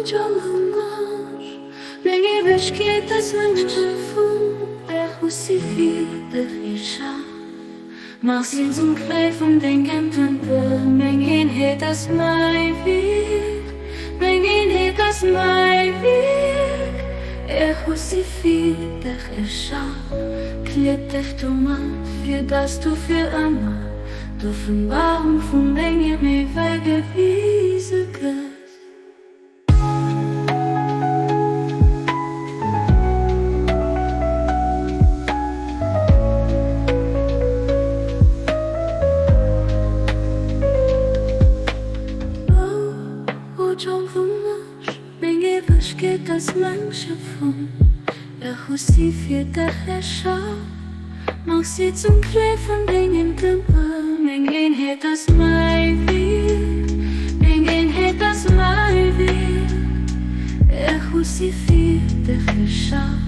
canlılar beni beşkiyetas menschefun husifiert yaşa Maxim zum Greifen denken tümpe Mengen het das mai vir Mengen het das mai vir husifiert yaşa Klärt dich du mal für das du für immer Die Offenbarung von Dingen mir weggewiesen wird. John von Marsch, bin gewasch geht das manche von husifiert yaşa Mach sie zum Greifen Dingen Tempel Mengen het das mai vir Mengen het das mai vir husifiert yaşa